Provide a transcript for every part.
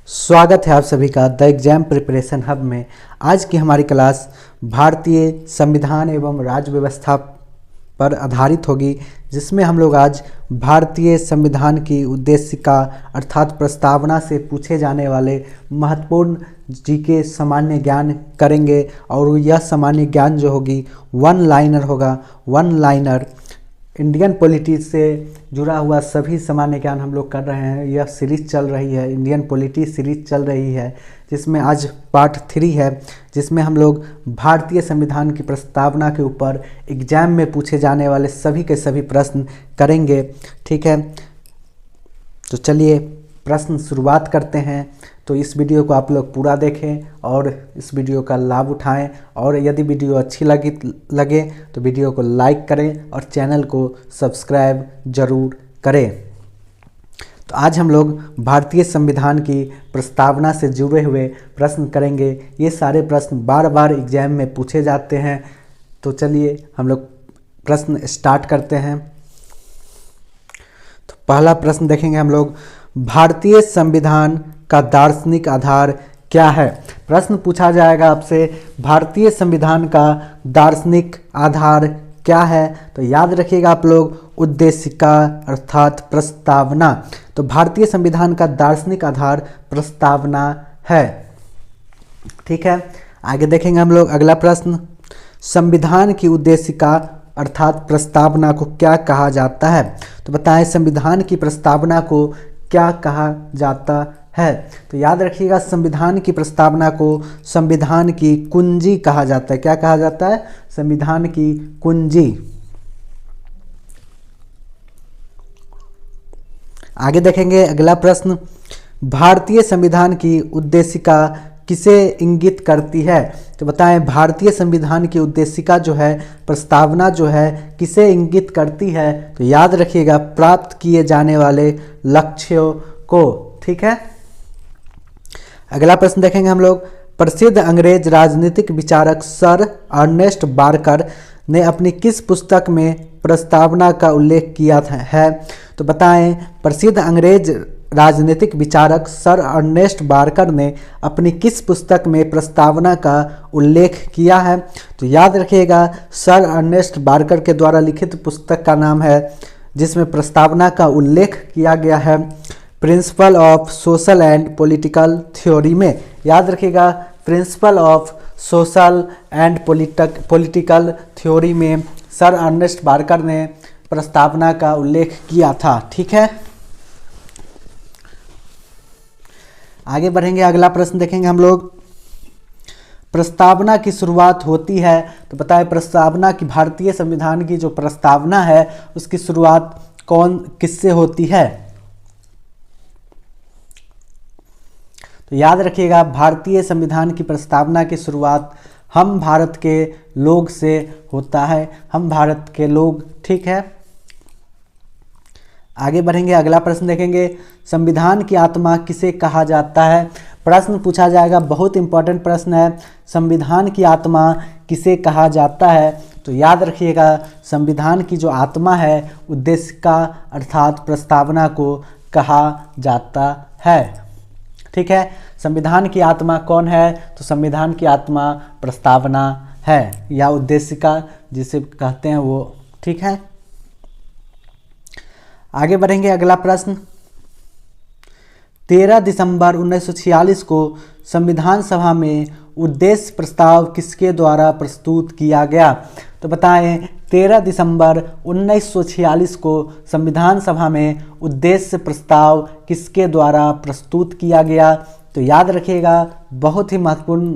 स्वागत है आप सभी का द एग्जाम प्रिपरेशन हब में। आज की हमारी क्लास भारतीय संविधान एवं राज्य व्यवस्था पर आधारित होगी, जिसमें हम लोग आज भारतीय संविधान की उद्देशिका अर्थात प्रस्तावना से पूछे जाने वाले महत्वपूर्ण जीके सामान्य ज्ञान करेंगे। और यह सामान्य ज्ञान जो होगी वन लाइनर होगा। वन लाइनर इंडियन पॉलिटी से जुड़ा हुआ सभी सामान्य ज्ञान हम लोग कर रहे हैं। यह सीरीज चल रही है, इंडियन पॉलिटी सीरीज चल रही है, जिसमें आज पार्ट 3 है, जिसमें हम लोग भारतीय संविधान की प्रस्तावना के ऊपर एग्जाम में पूछे जाने वाले सभी के सभी प्रश्न करेंगे। ठीक है, तो चलिए प्रश्न शुरुआत करते हैं। तो इस वीडियो को आप लोग पूरा देखें और इस वीडियो का लाभ उठाएं, और यदि वीडियो अच्छी लगे तो वीडियो को लाइक करें और चैनल को सब्सक्राइब जरूर करें। तो आज हम लोग भारतीय संविधान की प्रस्तावना से जुड़े हुए प्रश्न करेंगे। ये सारे प्रश्न बार बार एग्जाम में पूछे जाते हैं। तो चलिए हम लोग प्रश्न स्टार्ट करते हैं। तो पहला प्रश्न देखेंगे हम लोग, भारतीय संविधान का दार्शनिक आधार क्या है। प्रश्न पूछा जाएगा आपसे, भारतीय संविधान का दार्शनिक आधार क्या है। तो याद रखिएगा आप लोग, उद्देशिका अर्थात प्रस्तावना। तो भारतीय संविधान का दार्शनिक आधार प्रस्तावना है। ठीक है, आगे देखेंगे हम लोग अगला प्रश्न, संविधान की उद्देशिका अर्थात प्रस्तावना को क्या कहा जाता है। तो बताएं संविधान की प्रस्तावना को क्या कहा जाता है। तो याद रखिएगा, संविधान की प्रस्तावना को संविधान की कुंजी कहा जाता है। क्या कहा जाता है? संविधान की कुंजी। आगे देखेंगे अगला प्रश्न, भारतीय संविधान की उद्देशिका किसे इंगित करती है। तो बताएं भारतीय संविधान की उद्देशिका जो है, प्रस्तावना जो है, किसे इंगित करती है। तो याद रखिएगा, प्राप्त किए जाने वाले लक्ष्यों को। ठीक है, अगला प्रश्न देखेंगे हम लोग, प्रसिद्ध अंग्रेज राजनीतिक विचारक सर अर्नेस्ट बार्कर ने अपनी किस पुस्तक में प्रस्तावना का उल्लेख किया है। तो बताएं प्रसिद्ध अंग्रेज राजनीतिक विचारक सर अर्नेस्ट बार्कर ने अपनी किस पुस्तक में प्रस्तावना का उल्लेख किया है। तो याद रखिएगा, सर अर्नेस्ट बार्कर के द्वारा लिखित पुस्तक का नाम है, जिसमें प्रस्तावना का उल्लेख किया गया है, principle of social and political theory में। याद रखिएगा, principle of social and political theory में सर अर्नेस्ट बार्कर ने प्रस्तावना का उल्लेख किया था। ठीक है, आगे बढ़ेंगे, अगला प्रश्न देखेंगे हम लोग, प्रस्तावना की शुरुआत होती है। तो बताएं प्रस्तावना की, भारतीय संविधान की जो प्रस्तावना है उसकी शुरुआत किससे होती है। तो याद रखिएगा, भारतीय संविधान की प्रस्तावना की शुरुआत हम भारत के लोग से होता है। हम भारत के लोग। ठीक है, आगे बढ़ेंगे, अगला प्रश्न देखेंगे, संविधान की आत्मा किसे कहा जाता है। प्रश्न पूछा जाएगा, बहुत इंपॉर्टेंट प्रश्न है, संविधान की आत्मा किसे कहा जाता है। तो याद रखिएगा, संविधान की जो आत्मा है, उद्देशिका अर्थात प्रस्तावना को कहा जाता है। ठीक है, संविधान की आत्मा कौन है। तो संविधान की आत्मा प्रस्तावना है, या उद्देशिका जिसे कहते हैं वो। ठीक है, आगे बढ़ेंगे, अगला प्रश्न, 13 दिसंबर 1946 को संविधान सभा में उद्देश्य प्रस्ताव किसके द्वारा प्रस्तुत किया गया। तो बताएं 13 दिसंबर 1946 को संविधान सभा में उद्देश्य प्रस्ताव किसके द्वारा प्रस्तुत किया गया। तो याद रखिएगा, बहुत ही महत्वपूर्ण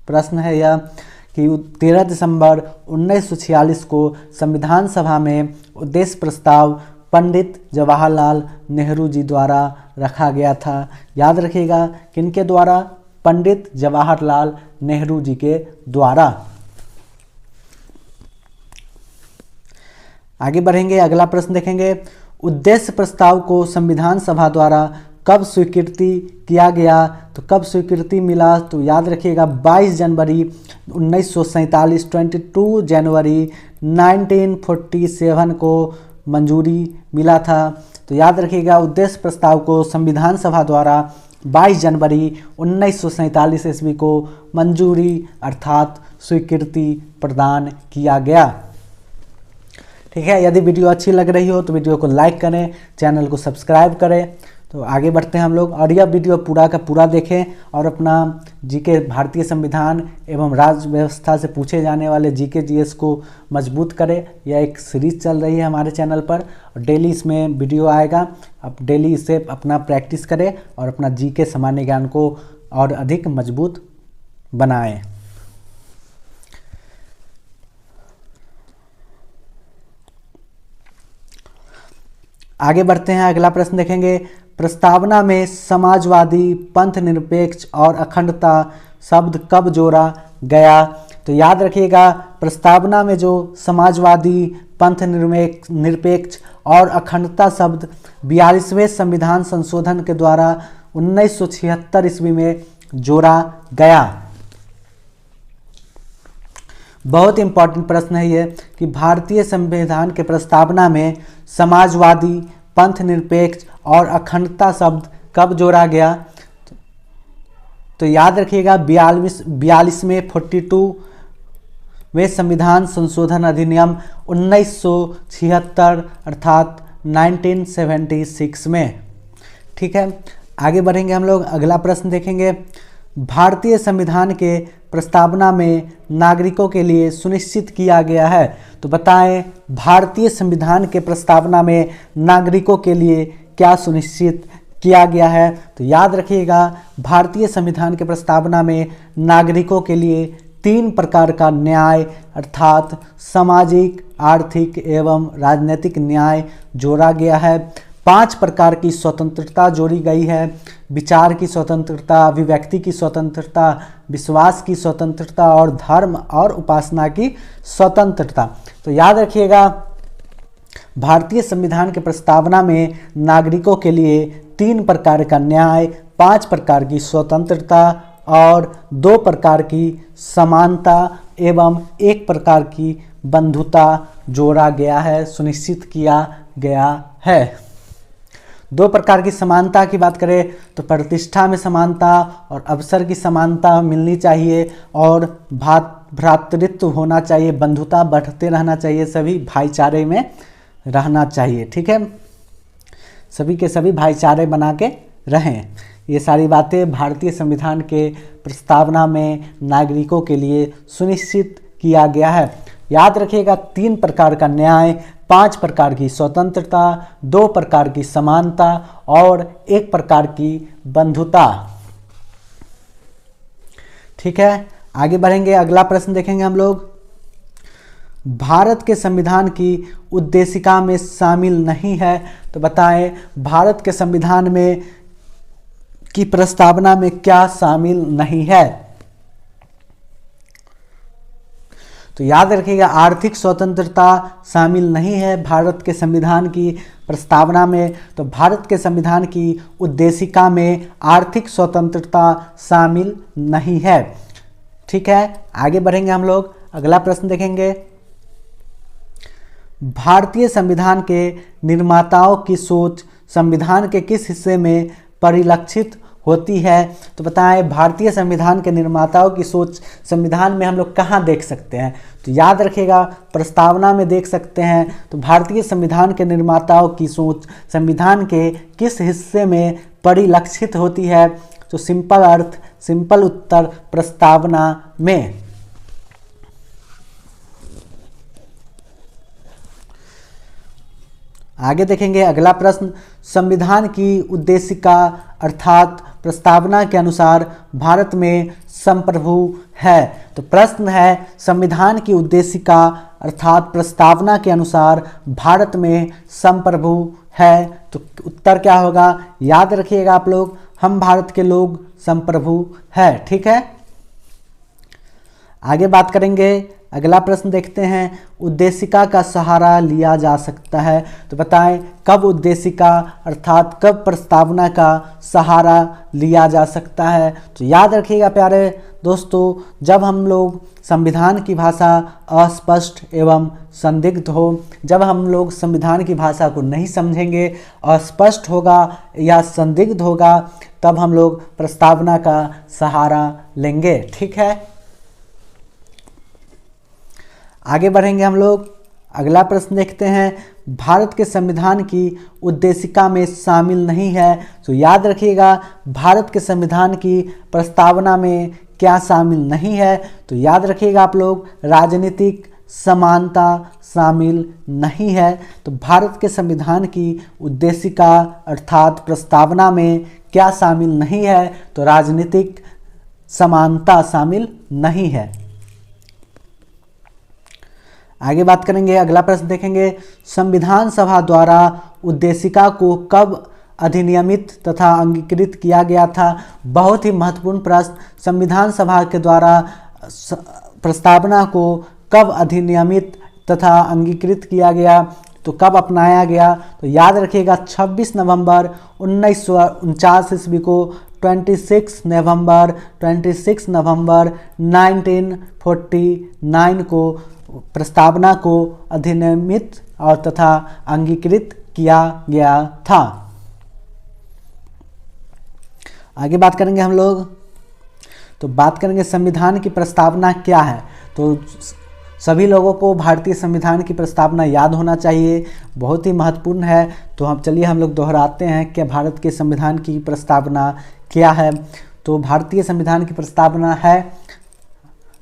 प्रश्न है यह कि 13 दिसंबर 1946 को संविधान सभा में उद्देश्य प्रस्ताव पंडित जवाहरलाल नेहरू जी द्वारा रखा गया था। याद रखिएगा, किनके द्वारा? पंडित जवाहरलाल नेहरू जी के द्वारा। आगे बढ़ेंगे, अगला प्रश्न देखेंगे, उद्देश्य प्रस्ताव को संविधान सभा द्वारा कब स्वीकृति किया गया। तो कब स्वीकृति मिला। तो याद रखिएगा, 22 जनवरी 1947, 22 जनवरी 1947 को मंजूरी मिला था। तो याद रखिएगा, उद्देश्य प्रस्ताव को संविधान सभा द्वारा 22 जनवरी 1947 ईस्वी को मंजूरी अर्थात स्वीकृति प्रदान किया गया। ठीक है, यदि वीडियो अच्छी लग रही हो तो वीडियो को लाइक करें, चैनल को सब्सक्राइब करें। तो आगे बढ़ते हैं हम लोग, और यह वीडियो पूरा का पूरा देखें और अपना जीके भारतीय संविधान एवं राज्य व्यवस्था से पूछे जाने वाले जीके जीएस को मजबूत करें। यह एक सीरीज चल रही है हमारे चैनल पर और डेली इसमें वीडियो आएगा। आप डेली इसे अपना प्रैक्टिस करें और अपना जीके सामान्य ज्ञान को और अधिक मजबूत बनाएं। आगे बढ़ते हैं, अगला प्रश्न देखेंगे। प्रस्तावना में समाजवादी, पंथ निरपेक्ष और अखंडता शब्द कब जोड़ा गया? तो याद रखिएगा, प्रस्तावना में जो समाजवादी, पंथ निरपेक्ष और अखंडता शब्द 42वें संविधान संशोधन के द्वारा 1976 ईस्वी में जोड़ा गया। बहुत इंपॉर्टेंट प्रश्न है ये कि भारतीय संविधान के प्रस्तावना में समाजवादी, पंथ निरपेक्ष और अखंडता शब्द कब जोड़ा गया? तो याद रखिएगा 42वें 42वें संविधान संशोधन अधिनियम 1976 अर्थात 1976 में। ठीक है, आगे बढ़ेंगे हम लोग, अगला प्रश्न देखेंगे। भारतीय संविधान के प्रस्तावना में नागरिकों के लिए सुनिश्चित किया गया है। तो बताएं, भारतीय संविधान के प्रस्तावना में नागरिकों के लिए क्या सुनिश्चित किया गया है? तो याद रखिएगा, भारतीय संविधान के प्रस्तावना में नागरिकों के लिए 3 प्रकार का न्याय अर्थात सामाजिक, आर्थिक एवं राजनीतिक न्याय जोड़ा गया है। 5 प्रकार की स्वतंत्रता जोड़ी गई है, विचार की स्वतंत्रता, अभिव्यक्ति की स्वतंत्रता, विश्वास की स्वतंत्रता और धर्म और उपासना की स्वतंत्रता। तो याद रखिएगा, भारतीय संविधान के प्रस्तावना में नागरिकों के लिए 3 प्रकार का न्याय, 5 प्रकार की स्वतंत्रता और 2 प्रकार की समानता एवं 1 प्रकार की बंधुता जोड़ा गया है, सुनिश्चित किया गया है। 2 प्रकार की समानता की बात करें तो प्रतिष्ठा में समानता और अवसर की समानता मिलनी चाहिए और भ्रातृत्व होना चाहिए, बंधुता बढ़ते रहना चाहिए, सभी भाईचारे में रहना चाहिए। ठीक है, सभी के सभी भाईचारे बना के रहें। ये सारी बातें भारतीय संविधान के प्रस्तावना में नागरिकों के लिए सुनिश्चित किया गया है। याद रखिएगा, 3 प्रकार का न्याय, 5 प्रकार की स्वतंत्रता, 2 प्रकार की समानता और 1 प्रकार की बंधुता। ठीक है, आगे बढ़ेंगे, अगला प्रश्न देखेंगे हम लोग। भारत के संविधान की उद्देशिका में शामिल नहीं है। तो बताएं, भारत के संविधान में की प्रस्तावना में क्या शामिल नहीं है? तो याद रखिएगा, आर्थिक स्वतंत्रता शामिल नहीं है भारत के संविधान की प्रस्तावना में। तो भारत के संविधान की उद्देशिका में आर्थिक स्वतंत्रता शामिल नहीं है। ठीक है, आगे बढ़ेंगे हम लोग, अगला प्रश्न देखेंगे। भारतीय संविधान के निर्माताओं की सोच संविधान के किस हिस्से में परिलक्षित होती है? तो बताएं, भारतीय संविधान के निर्माताओं की सोच संविधान में हम लोग कहाँ देख सकते हैं? तो याद रखिएगा, प्रस्तावना में देख सकते हैं। तो भारतीय संविधान के निर्माताओं की सोच संविधान के किस हिस्से में परिलक्षित होती है? तो सिंपल उत्तर प्रस्तावना में। आगे देखेंगे, अगला प्रश्न। संविधान की उद्देशिका अर्थात प्रस्तावना के अनुसार भारत में संप्रभु है। तो प्रश्न है, संविधान की उद्देशिका अर्थात प्रस्तावना के अनुसार भारत में संप्रभु है। तो उत्तर क्या होगा? याद रखिएगा आप लोग, हम भारत के लोग संप्रभु है। ठीक है, आगे बात करेंगे, अगला प्रश्न देखते हैं, उद्देशिका का सहारा लिया जा सकता है। तो बताएं कब उद्देशिका अर्थात कब प्रस्तावना का सहारा लिया जा सकता है। तो याद रखिएगा प्यारे दोस्तों, जब हम लोग संविधान की भाषा अस्पष्ट एवं संदिग्ध हो, जब हम लोग संविधान की भाषा को नहीं समझेंगे, अस्पष्ट होगा या संदिग्ध होगा, तब हम लोग प्रस्तावना का सहारा लेंगे। ठीक है, आगे बढ़ेंगे हम लोग। अगला प्रश्न देखते हैं, भारत के संविधान की उद्देशिका में शामिल नहीं है। तो याद रखिएगा, भारत के संविधान की प्रस्तावना में क्या शामिल नहीं है। तो याद रखिएगा आप लोग, राजनीतिक समानता शामिल नहीं है। तो भारत के संविधान की उद्देशिका अर्थात प्रस्तावना में क्या शामिल नहीं है। तो राजनीतिक समानता शामिल नहीं है। आगे बात करेंगे, अगला प्रश्न देखेंगे, संविधान सभा द्वारा उद्देशिका को कब अधिनियमित तथा अंगीकृत किया गया था। बहुत ही महत्वपूर्ण प्रश्न, संविधान सभा के द्वारा प्रस्तावना को कब अधिनियमित तथा अंगीकृत किया गया, तो कब अपनाया गया। तो याद रखिएगा 26 नवंबर 1949 ईस्वी को, 26 नवंबर 1949 को प्रस्तावना को अधिनियमित और तथा अंगीकृत किया गया था। आगे बात करेंगे हम लोग, तो बात करेंगे संविधान की प्रस्तावना क्या है। तो सभी लोगों को भारतीय संविधान की प्रस्तावना याद होना चाहिए, बहुत ही महत्वपूर्ण है। तो हम लोग दोहराते हैं कि भारत के संविधान की प्रस्तावना क्या है। तो भारतीय संविधान की प्रस्तावना है,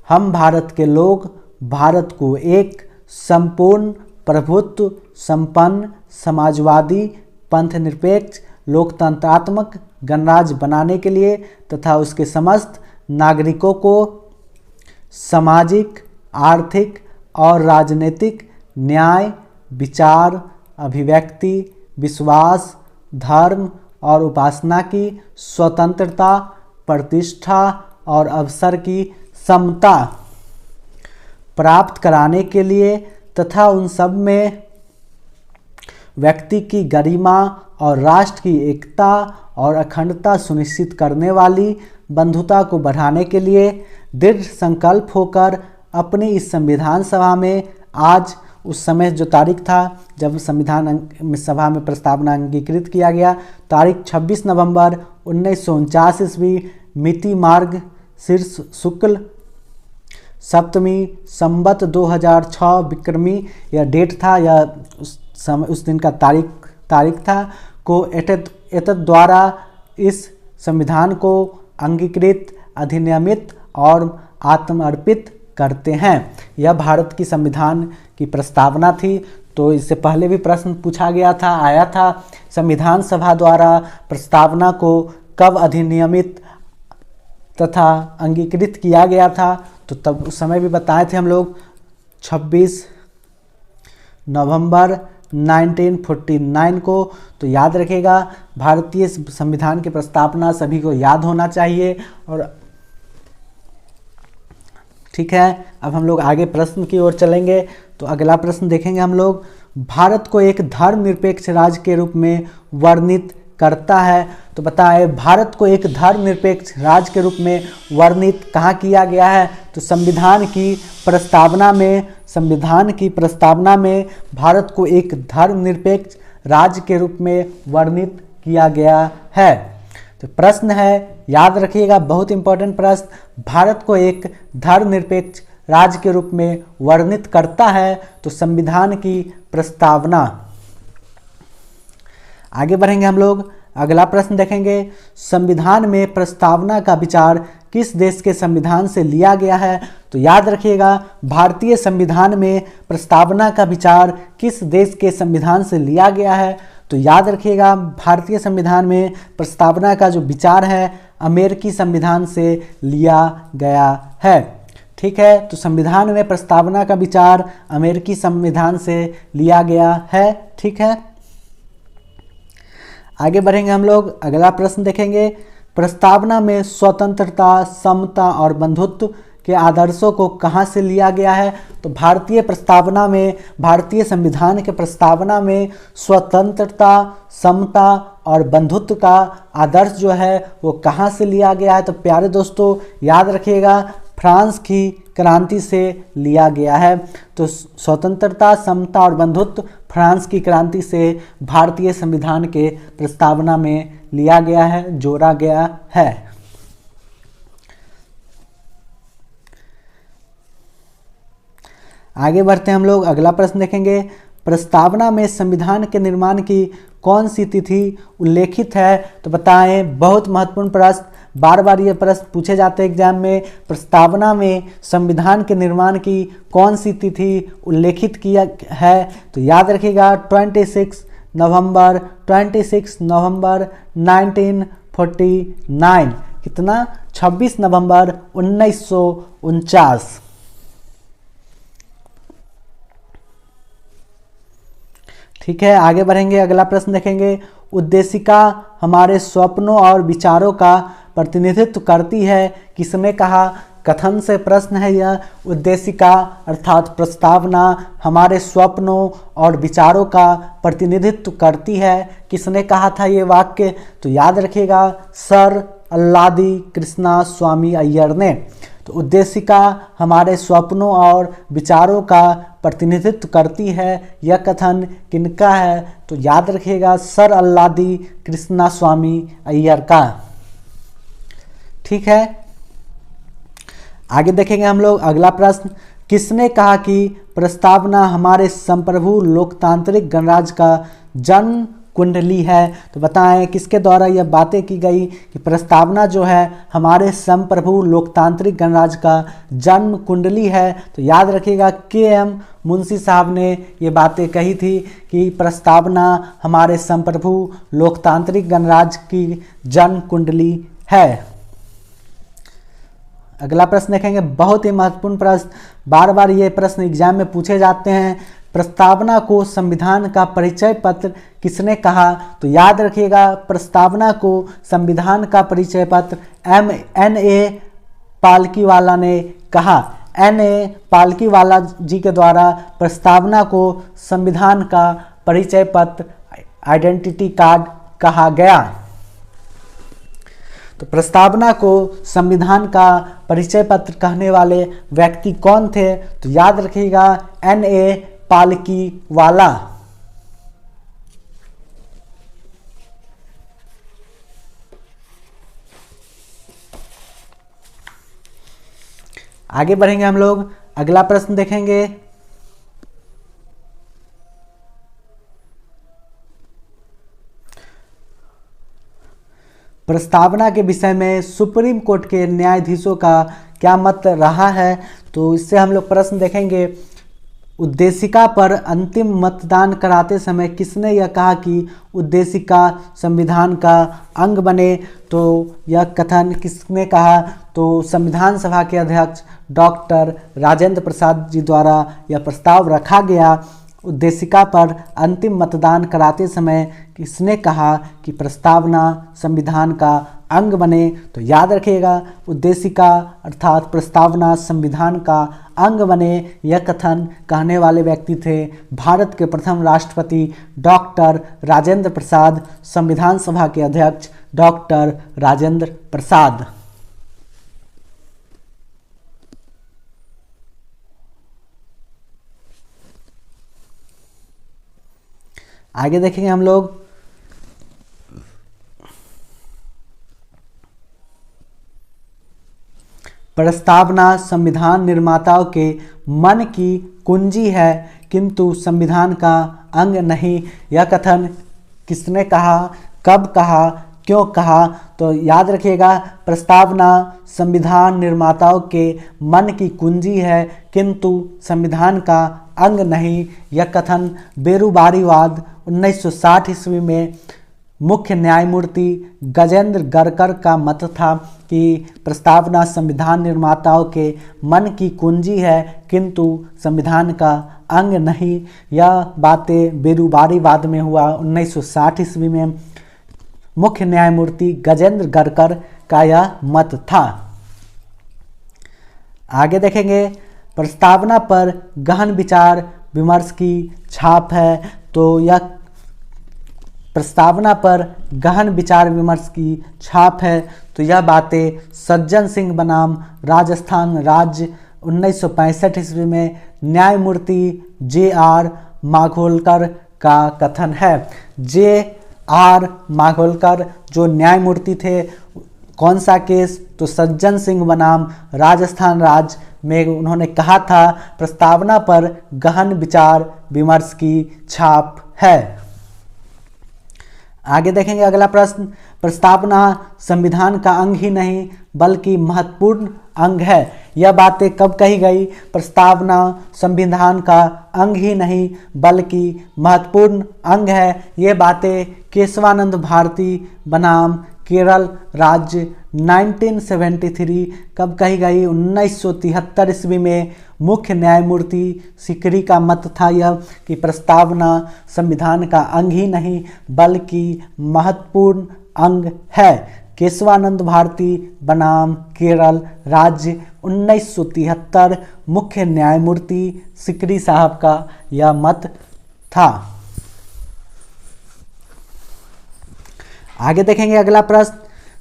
हम भारत के लोग भारत को एक संपूर्ण प्रभुत्व संपन्न समाजवादी पंथनिरपेक्ष लोकतंत्रात्मक गणराज्य बनाने के लिए तथा उसके समस्त नागरिकों को सामाजिक, आर्थिक और राजनीतिक न्याय, विचार, अभिव्यक्ति, विश्वास, धर्म और उपासना की स्वतंत्रता, प्रतिष्ठा और अवसर की समता प्राप्त कराने के लिए तथा उन सब में व्यक्ति की गरिमा और राष्ट्र की एकता और अखंडता सुनिश्चित करने वाली बंधुता को बढ़ाने के लिए दृढ़ संकल्प होकर अपनी इस संविधान सभा में आज, उस समय जो तारीख था जब संविधान सभा में प्रस्तावना अंगीकृत किया गया, तारीख 26 नवंबर 1949 ईस्वी, मिति मार्ग शीर्ष शुक्ल सप्तमी संवत 2006 विक्रमी यह डेट था, यह उस दिन का तारीख था को एतद द्वारा इस संविधान को अंगीकृत, अधिनियमित और आत्मर्पित करते हैं। यह भारत की संविधान की प्रस्तावना थी। तो इससे पहले भी प्रश्न पूछा गया था, आया था, संविधान सभा द्वारा प्रस्तावना को कब अधिनियमित तथा अंगीकृत किया गया था। तो तब उस समय भी बताए थे हम लोग 26 नवंबर 1949 को। तो याद रखिएगा, भारतीय संविधान की प्रस्तावना सभी को याद होना चाहिए। और ठीक है, अब हम लोग आगे प्रश्न की ओर चलेंगे। तो अगला प्रश्न देखेंगे हम लोग, भारत को एक धर्मनिरपेक्ष राज्य के रूप में वर्णित करता है। तो बताएं, भारत को एक धर्मनिरपेक्ष राज्य के रूप में वर्णित कहाँ किया गया है। तो संविधान की प्रस्तावना में भारत को एक धर्मनिरपेक्ष राज्य के रूप में वर्णित किया गया है। तो प्रश्न है, याद रखिएगा, बहुत इंपॉर्टेंट प्रश्न, भारत को एक धर्मनिरपेक्ष राज्य के रूप में वर्णित करता है। तो संविधान की प्रस्तावना। आगे बढ़ेंगे हम लोग, अगला प्रश्न देखेंगे, संविधान में प्रस्तावना का विचार किस देश के संविधान से लिया गया है। तो याद रखिएगा, भारतीय संविधान में प्रस्तावना का विचार किस देश के संविधान से लिया गया है। तो याद रखिएगा, भारतीय संविधान में प्रस्तावना का जो विचार है अमेरिकी संविधान से लिया गया है। ठीक है, तो संविधान में प्रस्तावना का विचार अमेरिकी संविधान से लिया गया है। ठीक है, आगे बढ़ेंगे हम लोग, अगला प्रश्न देखेंगे, प्रस्तावना में स्वतंत्रता, समता और बंधुत्व के आदर्शों को कहाँ से लिया गया है? तो भारतीय प्रस्तावना में, भारतीय संविधान के प्रस्तावना में स्वतंत्रता, समता और बंधुत्व का आदर्श जो है वो कहाँ से लिया गया है? तो प्यारे दोस्तों याद रखिएगा, फ्रांस की क्रांति से लिया गया है। तो स्वतंत्रता, समता और बंधुत्व फ्रांस की क्रांति से भारतीय संविधान के प्रस्तावना में लिया गया है, जोड़ा गया है। आगे बढ़ते हैं हम लोग, अगला प्रश्न देखेंगे। प्रस्तावना में संविधान के निर्माण की कौन सी तिथि उल्लेखित है? तो बताएं। बहुत महत्वपूर्ण प्रश्न, बार बार ये प्रश्न पूछे जाते हैं एग्जाम में। प्रस्तावना में संविधान के निर्माण की कौन सी तिथि उल्लेखित किया है? तो याद रखिएगा 26 नवंबर 1949। कितना? 26 नवंबर 1949। ठीक है, आगे बढ़ेंगे, अगला प्रश्न देखेंगे। उद्देशिका हमारे स्वप्नों और विचारों का प्रतिनिधित्व करती है, किसने कहा? कथन से प्रश्न है यह। उद्देशिका अर्थात प्रस्तावना हमारे स्वप्नों और विचारों का प्रतिनिधित्व करती है, किसने कहा था ये वाक्य? तो याद रखिएगा, सर अल्लादी कृष्णा स्वामी अय्यर ने। तो उद्देशिका हमारे स्वप्नों और विचारों का प्रतिनिधित्व करती है, यह कथन किनका है? तो याद रखिएगा, सर अल्लादी कृष्णा स्वामी अय्यर का। ठीक है, आगे देखेंगे हम लोग, अगला प्रश्न। किसने कहा कि प्रस्तावना हमारे संप्रभु लोकतांत्रिक गणराज्य का जन्म कुंडली है? तो बताएं किसके द्वारा यह बातें की गई कि प्रस्तावना जो है हमारे संप्रभु लोकतांत्रिक गणराज्य का जन्म कुंडली है? तो याद रखिएगा, KM मुंशी साहब ने ये बातें कही थी कि प्रस्तावना हमारे संप्रभु लोकतांत्रिक गणराज्य की जन्म कुंडली है। अगला प्रश्न देखेंगे, बहुत ही महत्वपूर्ण प्रश्न, बार बार ये प्रश्न एग्जाम में पूछे जाते हैं। प्रस्तावना को संविधान का परिचय पत्र किसने कहा? तो याद रखिएगा, प्रस्तावना को संविधान का परिचय पत्र NA पालकीवाला ने कहा। NA पालकीवाला जी के द्वारा प्रस्तावना को संविधान का परिचय पत्र, आइडेंटिटी कार्ड कहा गया। तो प्रस्तावना को संविधान का परिचय पत्र कहने वाले व्यक्ति कौन थे? तो याद रखिएगा, NA पालकीवाला। आगे बढ़ेंगे हम लोग, अगला प्रश्न देखेंगे। प्रस्तावना के विषय में सुप्रीम कोर्ट के न्यायाधीशों का क्या मत रहा है? तो इससे हम लोग प्रश्न देखेंगे। उद्देशिका पर अंतिम मतदान कराते समय किसने यह कहा कि उद्देशिका संविधान का अंग बने? तो यह कथन किसने कहा? तो संविधान सभा के अध्यक्ष डॉक्टर राजेंद्र प्रसाद जी द्वारा यह प्रस्ताव रखा गया। उद्देशिका पर अंतिम मतदान कराते समय किसने कहा कि प्रस्तावना संविधान का अंग बने? तो याद रखिएगा, उद्देशिका अर्थात प्रस्तावना संविधान का अंग बने, यह कथन कहने वाले व्यक्ति थे भारत के प्रथम राष्ट्रपति डॉक्टर राजेंद्र प्रसाद, संविधान सभा के अध्यक्ष डॉक्टर राजेंद्र प्रसाद। आगे देखेंगे हम लोग, प्रस्तावना संविधान निर्माताओं के मन की कुंजी है किंतु संविधान का अंग नहीं, यह कथन किसने कहा, कब कहा, क्यों कहा? तो याद रखिएगा, प्रस्तावना संविधान निर्माताओं के मन की कुंजी है किंतु संविधान का अंग नहीं, यह कथन बेरुबारीवाद 1960 ईस्वी में मुख्य न्यायमूर्ति गजेंद्र गरकर का मत था कि प्रस्तावना संविधान निर्माताओं के मन की कुंजी है किंतु संविधान का अंग नहीं। यह बातें बेरुबारीवाद में हुआ 1960 ईस्वी में, मुख्य न्यायमूर्ति गजेंद्र गरकर का यह मत था। आगे देखेंगे प्रस्तावना पर गहन विचार विमर्श की छाप है। तो यह प्रस्तावना पर गहन विचार विमर्श की छाप है। तो यह बातें सज्जन सिंह बनाम राजस्थान राज्य 1965 ईस्वी में न्यायमूर्ति जे.आर. माघोलकर का कथन है। जे.आर. माघोलकर जो न्यायमूर्ति थे, कौन सा केस? तो सज्जन सिंह बनाम राजस्थान राज्य में उन्होंने कहा था प्रस्तावना पर गहन विचार विमर्श की छाप है। आगे देखेंगे अगला प्रश्न, प्रस्तावना संविधान का अंग ही नहीं बल्कि महत्वपूर्ण अंग है। यह बातें कब कही गई? प्रस्तावना संविधान का अंग ही नहीं बल्कि महत्वपूर्ण अंग है। ये बातें केशवानंद भारती बनाम केरल राज्य 1973 कब कही गई? 1973 ईस्वी में मुख्य न्यायमूर्ति सीकरी का मत था यह कि प्रस्तावना संविधान का अंग ही नहीं बल्कि महत्वपूर्ण अंग है। केशवानंद भारती बनाम केरल राज्य 1973 मुख्य न्यायमूर्ति सीकरी साहब का यह मत था। आगे देखेंगे अगला प्रश्न,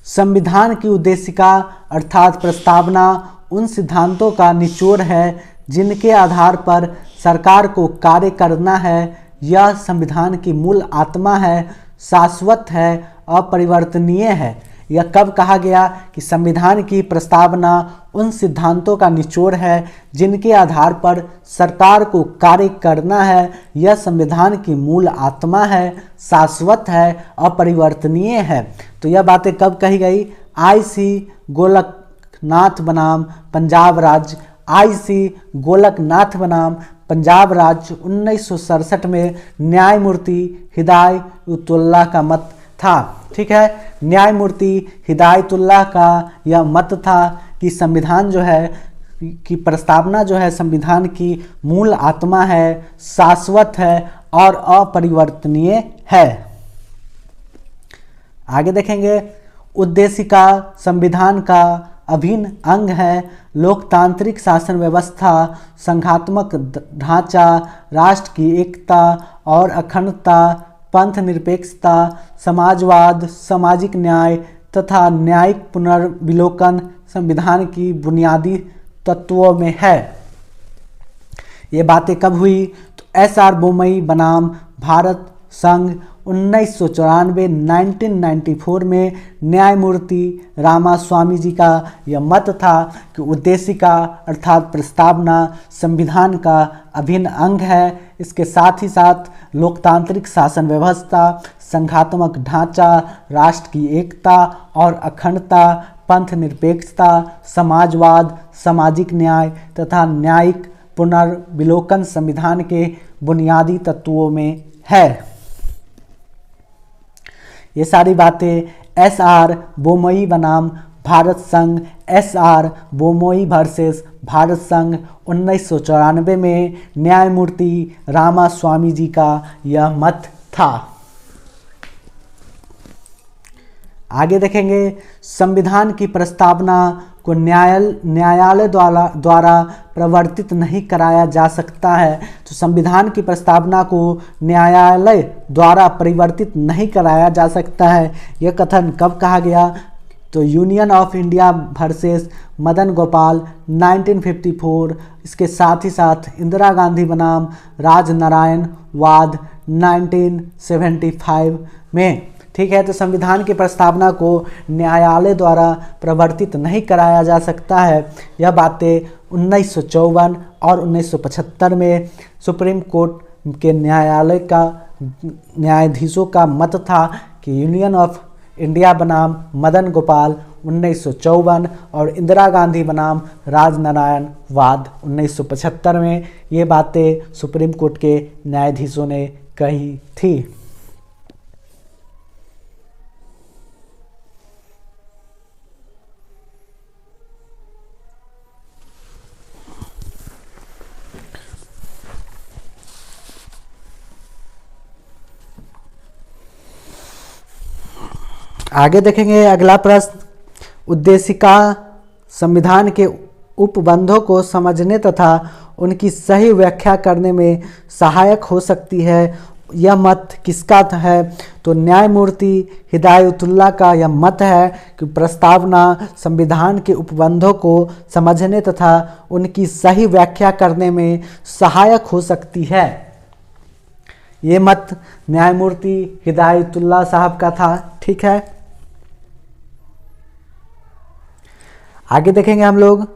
संविधान की उद्देशिका अर्थात प्रस्तावना उन सिद्धांतों का निचोड़ है जिनके आधार पर सरकार को कार्य करना है। यह संविधान की मूल आत्मा है, शाश्वत है, अपरिवर्तनीय है। यह कब कहा गया कि संविधान की प्रस्तावना उन सिद्धांतों का निचोड़ है जिनके आधार पर सरकार को कार्य करना है। यह संविधान की मूल आत्मा है, शाश्वत है, अपरिवर्तनीय है। तो यह बातें कब कही गई? आई.सी. गोलकनाथ बनाम पंजाब राज्य, आई.सी. गोलकनाथ बनाम पंजाब राज्य 1967 में न्यायमूर्ति हिदायतुल्लाह का मत था। ठीक है, न्यायमूर्ति हिदायतुल्लाह का यह मत था कि संविधान जो है कि प्रस्तावना जो है संविधान की मूल आत्मा है, शाश्वत है और अपरिवर्तनीय है। आगे देखेंगे उद्देशिका संविधान का अभिन्न अंग है। लोकतांत्रिक शासन व्यवस्था, संघात्मक ढांचा, राष्ट्र की एकता और अखंडता, पंथ निरपेक्षता, समाजवाद, सामाजिक न्याय तथा न्यायिक पुनर्विलोकन संविधान की बुनियादी तत्वों में है। ये बातें कब हुई? तो एस.आर. बोमई बनाम भारत संघ 1994 1994 में न्यायमूर्ति रामास्वामी जी का यह मत था कि उद्देशिका अर्थात प्रस्तावना संविधान का अभिन्न अंग है। इसके साथ ही साथ लोकतांत्रिक शासन व्यवस्था, संघात्मक ढांचा, राष्ट्र की एकता और अखंडता, पंथ निरपेक्षता, समाजवाद, सामाजिक न्याय तथा न्यायिक पुनर्विलोकन संविधान के बुनियादी तत्वों में है। ये सारी बातें एस.आर. बोमई बनाम भारत संघ, एस.आर. बोमई वर्सेस भारत संघ 1994 में न्यायमूर्ति रामास्वामी जी का यह मत था। आगे देखेंगे संविधान की प्रस्तावना को न्यायालय द्वारा प्रवर्तित नहीं कराया जा सकता है। तो संविधान की प्रस्तावना को न्यायालय द्वारा परिवर्तित नहीं कराया जा सकता है। यह कथन कब कहा गया? तो union of India versus Madan Gopal 1954, इसके साथ ही साथ इंदिरा गांधी बनाम राजनारायण वाद 1975 में। ठीक है, तो संविधान की प्रस्तावना को न्यायालय द्वारा प्रवर्तित नहीं कराया जा सकता है। यह बातें 1954 और 1975 में सुप्रीम कोर्ट के न्यायाधीशों का मत था कि यूनियन ऑफ इंडिया बनाम मदन गोपाल 1954 और इंदिरा गांधी बनाम राजनारायण वाद 1975 में। ये बातें सुप्रीम कोर्ट के न्यायाधीशों ने कही थी। आगे देखेंगे अगला प्रश्न, उद्देशिका संविधान के उपबंधों को समझने तथा उनकी सही व्याख्या करने में सहायक हो सकती है। यह मत किसका है? तो न्यायमूर्ति हिदायतुल्लाह का यह मत है कि प्रस्तावना संविधान के उपबंधों को समझने तथा उनकी सही व्याख्या करने में सहायक हो सकती है। ये मत न्यायमूर्ति हिदायतुल्लाह साहब का था। ठीक है, आगे देखेंगे हम लोग।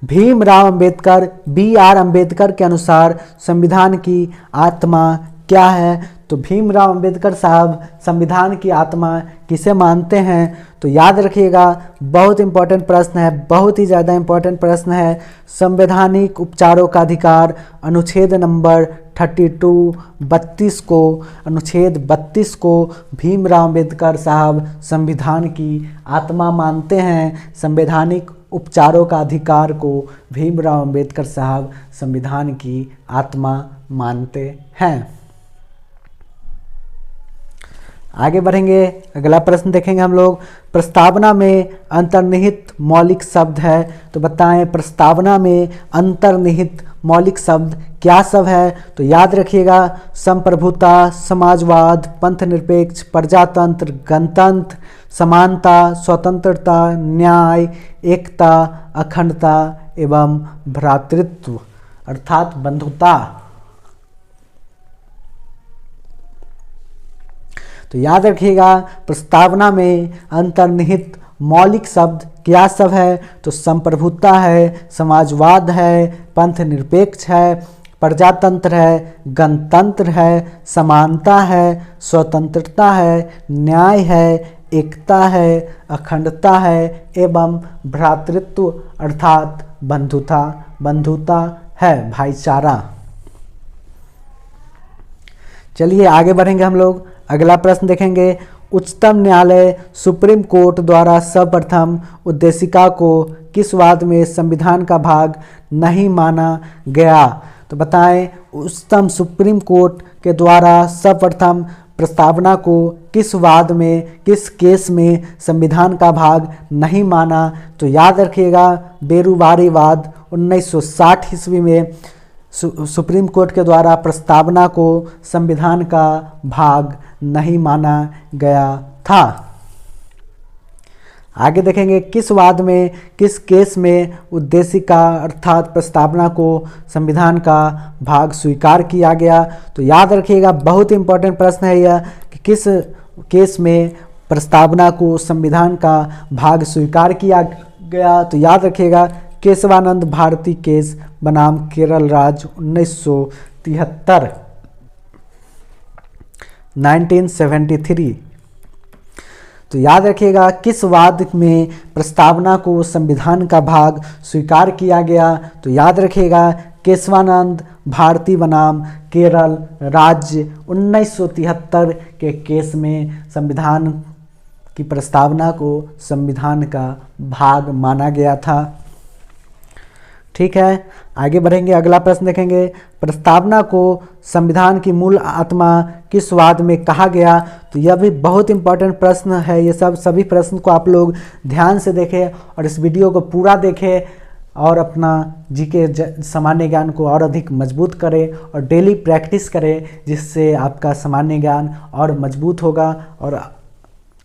भीमराव अंबेडकर BR अम्बेडकर के अनुसार संविधान की आत्मा क्या है? तो भीमराव अंबेडकर साहब संविधान की आत्मा किसे मानते हैं? तो याद रखिएगा, बहुत इंपॉर्टेंट प्रश्न है, बहुत ही ज़्यादा इंपॉर्टेंट प्रश्न है। संवैधानिक उपचारों का अधिकार अनुच्छेद नंबर 32 को, अनुच्छेद 32 को भीमराव अंबेडकर साहब संविधान की आत्मा मानते हैं। संवैधानिक उपचारों का अधिकार को भीमराव अंबेडकर साहब संविधान की आत्मा मानते हैं। आगे बढ़ेंगे, अगला प्रश्न देखेंगे हम लोग। प्रस्तावना में अंतर्निहित मौलिक शब्द है, तो बताएं प्रस्तावना में अंतर्निहित मौलिक शब्द क्या सब है? तो याद रखिएगा, संप्रभुता, समाजवाद, पंथनिरपेक्ष, प्रजातंत्र, गणतंत्र, समानता, स्वतंत्रता, न्याय, एकता, अखंडता एवं भ्रातृत्व अर्थात बंधुता। तो याद रखिएगा, प्रस्तावना में अंतर्निहित मौलिक शब्द क्या सब है? तो संप्रभुता है, समाजवाद है, पंथनिरपेक्ष है, प्रजातंत्र है, गणतंत्र है, समानता है, स्वतंत्रता है, न्याय है, एकता है, अखंडता है एवं भ्रातृत्व अर्थात बंधुता है, भाईचारा। चलिए आगे बढ़ेंगे हम लोग। अगला प्रश्न देखेंगे। उच्चतम न्यायालय सुप्रीम कोर्ट द्वारा सर्वप्रथम उद्देशिका को किस वाद में संविधान का भाग नहीं माना गया? तो बताएं, उच्चतम सुप्रीम कोर्ट के द्वारा सर्वप्रथम प्रस्तावना को किस वाद में, किस केस में संविधान का भाग नहीं माना? तो याद रखिएगा, बेरुवारी वाद 1960 ईस्वी में सुप्रीम कोर्ट के द्वारा प्रस्तावना को संविधान का भाग नहीं माना गया था। आगे देखेंगे, किस वाद में, किस केस में उद्देशिका अर्थात प्रस्तावना को संविधान का भाग स्वीकार किया गया? तो याद रखिएगा, बहुत इंपॉर्टेंट प्रश्न है यह कि किस केस में प्रस्तावना को संविधान का भाग स्वीकार किया गया? तो याद रखिएगा, केशवानंद भारती केस बनाम केरल राज्य 1973 1973। तो याद रखिएगा, किस वाद में प्रस्तावना को संविधान का भाग स्वीकार किया गया? तो याद रखिएगा, केशवानंद भारती बनाम केरल राज्य 1973 के केस में संविधान की प्रस्तावना को संविधान का भाग माना गया था। ठीक है, आगे बढ़ेंगे, अगला प्रश्न देखेंगे। प्रस्तावना को संविधान की मूल आत्मा किस वाद में कहा गया? तो यह भी बहुत इंपॉर्टेंट प्रश्न है। ये सभी प्रश्न को आप लोग ध्यान से देखें और इस वीडियो को पूरा देखें और अपना जीके सामान्य ज्ञान को और अधिक मजबूत करें और डेली प्रैक्टिस करें, जिससे आपका सामान्य ज्ञान और मजबूत होगा और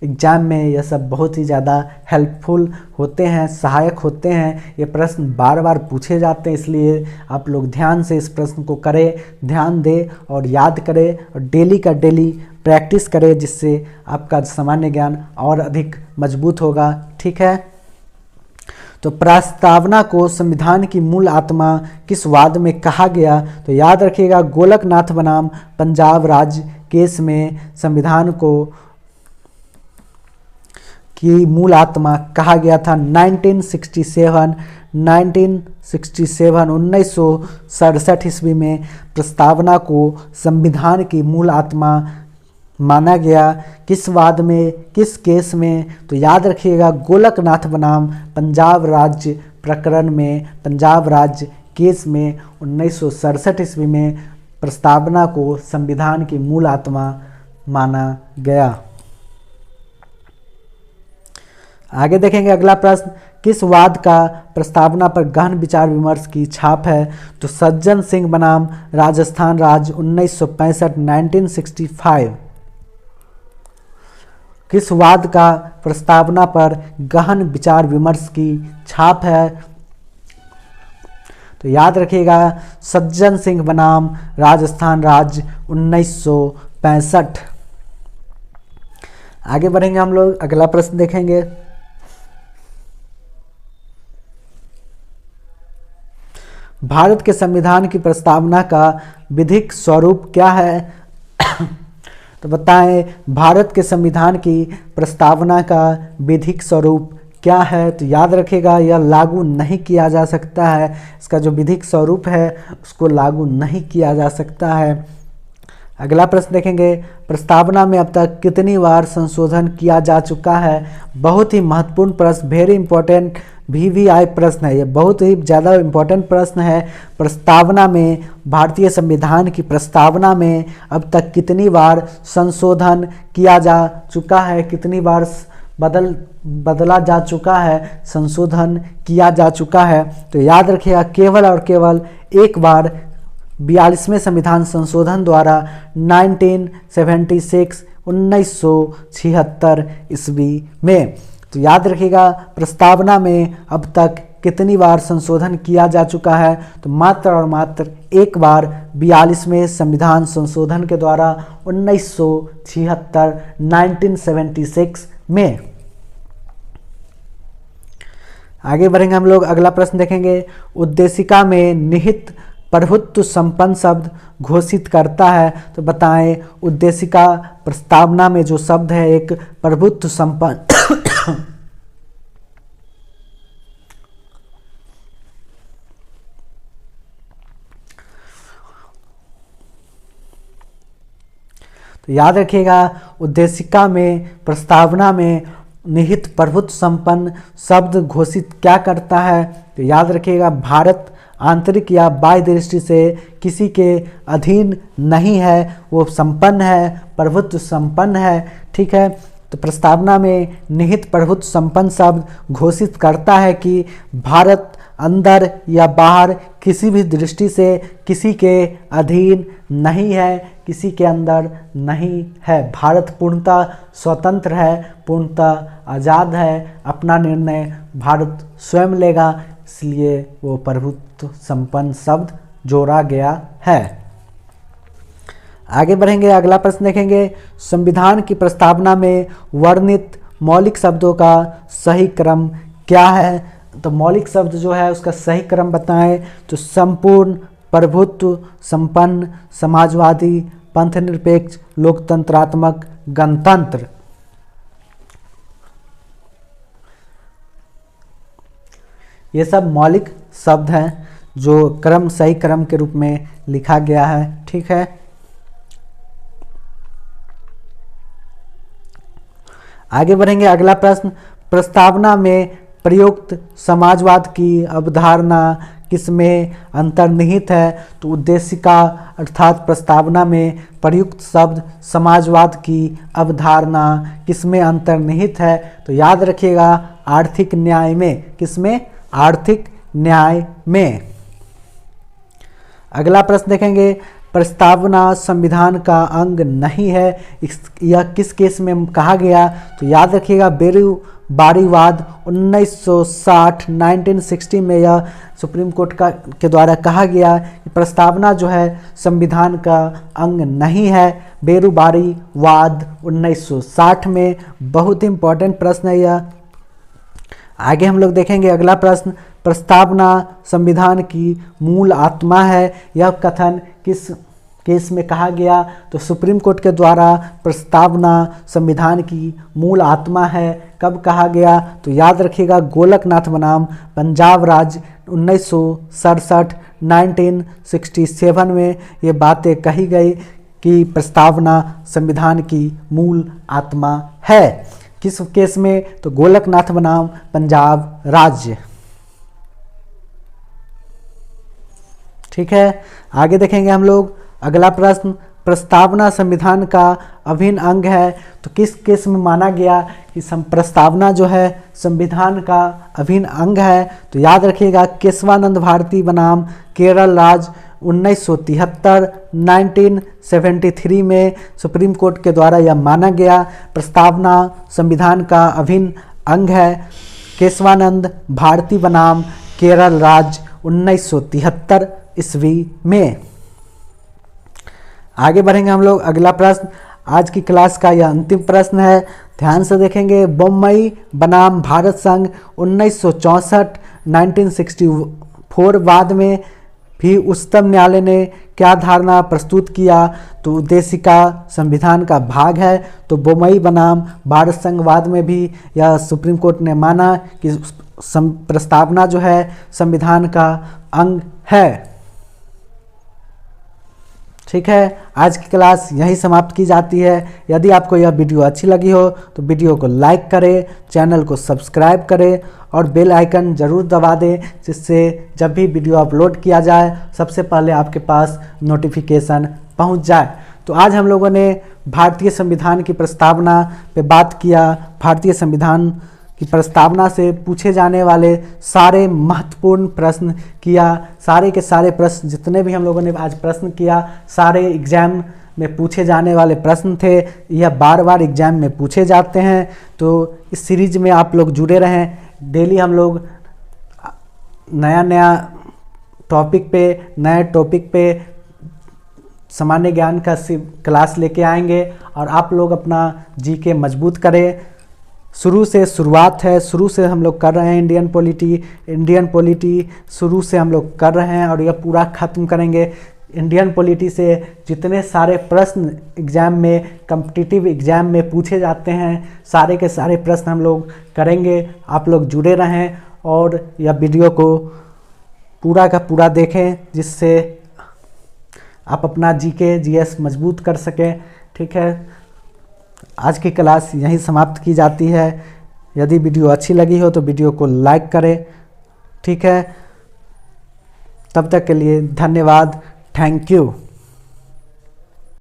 एग्ज़ाम में यह सब बहुत ही ज़्यादा हेल्पफुल होते हैं, सहायक होते हैं। ये प्रश्न बार बार पूछे जाते हैं, इसलिए आप लोग ध्यान से इस प्रश्न को करें, ध्यान दें और याद करें और डेली का डेली प्रैक्टिस करें, जिससे आपका सामान्य ज्ञान और अधिक मजबूत होगा। ठीक है, तो प्रस्तावना को संविधान की मूल आत्मा किस वाद में कहा गया? तो याद रखिएगा, गोलकनाथ बनाम पंजाब राज्य केस में संविधान को की मूल आत्मा कहा गया था। 1967 ईस्वी में प्रस्तावना को संविधान की मूल आत्मा माना गया। किस वाद में, किस केस में? तो याद रखिएगा, गोलकनाथ बनाम पंजाब राज्य प्रकरण में, पंजाब राज्य केस में 1967 ईस्वी में प्रस्तावना को संविधान की मूल आत्मा माना गया। आगे देखेंगे अगला प्रश्न, किस वाद का प्रस्तावना पर गहन विचार विमर्श की छाप है? तो सज्जन सिंह बनाम राजस्थान राज्य 1965 1965। किस वाद का प्रस्तावना पर गहन विचार विमर्श की छाप है? तो याद रखिएगा सज्जन सिंह बनाम राजस्थान राज्य 1965। आगे बढ़ेंगे हम लोग, अगला प्रश्न देखेंगे। भारत के संविधान की प्रस्तावना का विधिक स्वरूप क्या है? तो बताएं भारत के संविधान की प्रस्तावना का विधिक स्वरूप क्या है? तो याद रखिएगा यह लागू नहीं किया जा सकता है। इसका जो विधिक स्वरूप है उसको लागू नहीं किया जा सकता है। अगला प्रश्न देखेंगे, प्रस्तावना में अब तक कितनी बार संशोधन किया जा चुका है? बहुत ही महत्वपूर्ण प्रश्न, वेरी इंपॉर्टेंट VVI प्रश्न है, ये बहुत ही ज़्यादा इंपॉर्टेंट प्रश्न है। प्रस्तावना में, भारतीय संविधान की प्रस्तावना में अब तक कितनी बार संशोधन किया जा चुका है? कितनी बार बदला जा चुका है, संशोधन किया जा चुका है? तो याद रखिएगा केवल और केवल एक बार 42वें संविधान संशोधन द्वारा 1976 ईस्वी में। तो याद रखिएगा प्रस्तावना में अब तक कितनी बार संशोधन किया जा चुका है? तो मात्र और मात्र एक बार 42वें संविधान संशोधन के द्वारा 1976 में। आगे बढ़ेंगे हम लोग, अगला प्रश्न देखेंगे। उद्देशिका में निहित प्रभुत्व संपन्न शब्द घोषित करता है? तो बताएं उद्देशिका प्रस्तावना में जो शब्द है एक प्रभुत्व संपन्न तो याद रखिएगा उद्देशिका में, प्रस्तावना में निहित प्रभुत्व संपन्न शब्द घोषित क्या करता है? तो याद रखिएगा भारत आंतरिक या बाह्य दृष्टि से किसी के अधीन नहीं है, वो संपन्न है, प्रभुत्व संपन्न है। ठीक है, तो प्रस्तावना में निहित प्रभुत्व संपन्न शब्द घोषित करता है कि भारत अंदर या बाहर किसी भी दृष्टि से किसी के अधीन नहीं है, किसी के अंदर नहीं है। भारत पूर्णतः स्वतंत्र है, पूर्णतः आज़ाद है, अपना निर्णय भारत स्वयं लेगा, इसलिए वो प्रभुत्व संपन्न शब्द जोड़ा गया है। आगे बढ़ेंगे, अगला प्रश्न देखेंगे। संविधान की प्रस्तावना में वर्णित मौलिक शब्दों का सही क्रम क्या है? तो मौलिक शब्द जो है उसका सही क्रम बताएं। तो संपूर्ण, प्रभुत्व संपन्न, समाजवादी, पंथनिरपेक्ष, लोकतंत्रात्मक, गणतंत्र। ये सब मौलिक शब्द हैं जो क्रम, सही क्रम के रूप में लिखा गया है। ठीक है, आगे बढ़ेंगे, अगला प्रश्न। प्रस्तावना में प्रयुक्त समाजवाद की अवधारणा किसमें अंतर्निहित है? तो उद्देशिका अर्थात प्रस्तावना में प्रयुक्त शब्द समाजवाद की अवधारणा किसमें अंतर्निहित है? तो याद रखिएगा आर्थिक न्याय में। किसमें? आर्थिक न्याय में। अगला प्रश्न देखेंगे। प्रस्तावना संविधान का अंग नहीं है, यह किस केस में कहा गया? तो याद रखिएगा बेरुबारीवाद 1960 1960 में यह सुप्रीम कोर्ट के द्वारा कहा गया कि प्रस्तावना जो है संविधान का अंग नहीं है। बेरुबारीवाद 1960 में। बहुत इंपॉर्टेंट प्रश्न है यह। आगे हम लोग देखेंगे अगला प्रश्न। प्रस्तावना संविधान की मूल आत्मा है, यह कथन किस केस में कहा गया? तो सुप्रीम कोर्ट के द्वारा प्रस्तावना संविधान की मूल आत्मा है, कब कहा गया? तो याद रखिएगा गोलकनाथ बनाम पंजाब राज्य 1967 1967 में ये बातें कही गई कि प्रस्तावना संविधान की मूल आत्मा है। किस केस में? तो गोलकनाथ बनाम पंजाब राज्य। ठीक है, आगे देखेंगे हम लोग अगला प्रश्न। प्रस्तावना संविधान का अभिन्न अंग है, तो किस केस में माना गया कि प्रस्तावना जो है संविधान का अभिन्न अंग है। तो याद रखिएगा, केशवानंद भारती बनाम केरल राज्य 1973 1973 में सुप्रीम कोर्ट के द्वारा यह माना गया प्रस्तावना संविधान का अभिन्न अंग है। केशवानंद भारती बनाम केरल राज्य 1973 ईस्वी में। आगे बढ़ेंगे हम लोग। अगला प्रश्न, आज की क्लास का यह अंतिम प्रश्न है, ध्यान से देखेंगे। बम्बई बनाम भारत संघ 1964 1964 वाद में भी उच्चतम न्यायालय ने क्या धारणा प्रस्तुत किया? तो उद्देशिका संविधान का भाग है। तो बम्बई बनाम भारत संघ वाद में भी यह सुप्रीम कोर्ट ने माना कि प्रस्तावना जो है संविधान का अंग है। ठीक है, आज की क्लास यहीं समाप्त की जाती है। यदि आपको यह वीडियो अच्छी लगी हो तो वीडियो को लाइक करें, चैनल को सब्सक्राइब करें और बेल आइकन ज़रूर दबा दें, जिससे जब भी वीडियो अपलोड किया जाए सबसे पहले आपके पास नोटिफिकेशन पहुंच जाए। तो आज हम लोगों ने भारतीय संविधान की प्रस्तावना पे बात किया। भारतीय संविधान की प्रस्तावना से पूछे जाने वाले सारे महत्वपूर्ण प्रश्न किया। सारे के सारे प्रश्न जितने भी हम लोगों ने आज प्रश्न किया, सारे एग्जाम में पूछे जाने वाले प्रश्न थे। यह बार बार एग्जाम में पूछे जाते हैं। तो इस सीरीज में आप लोग जुड़े रहें। डेली हम लोग नया नया टॉपिक पे सामान्य ज्ञान का क्लास लेके आएंगे और आप लोग अपना जीके मजबूत करें। शुरू से शुरुआत है, शुरू से हम लोग कर रहे हैं। इंडियन पॉलिटी शुरू से हम लोग कर रहे हैं और यह पूरा ख़त्म करेंगे। इंडियन पॉलिटी से जितने सारे प्रश्न एग्ज़ाम में, कॉम्पिटिटिव एग्ज़ाम में पूछे जाते हैं, सारे के सारे प्रश्न हम लोग करेंगे। आप लोग जुड़े रहें और यह वीडियो को पूरा का पूरा देखें, जिससे आप अपना जीके जीएस मजबूत कर सकें। ठीक है, आज की क्लास यहीं समाप्त की जाती है। यदि वीडियो अच्छी लगी हो तो वीडियो को लाइक करें। ठीक है, तब तक के लिए धन्यवाद। Thank you.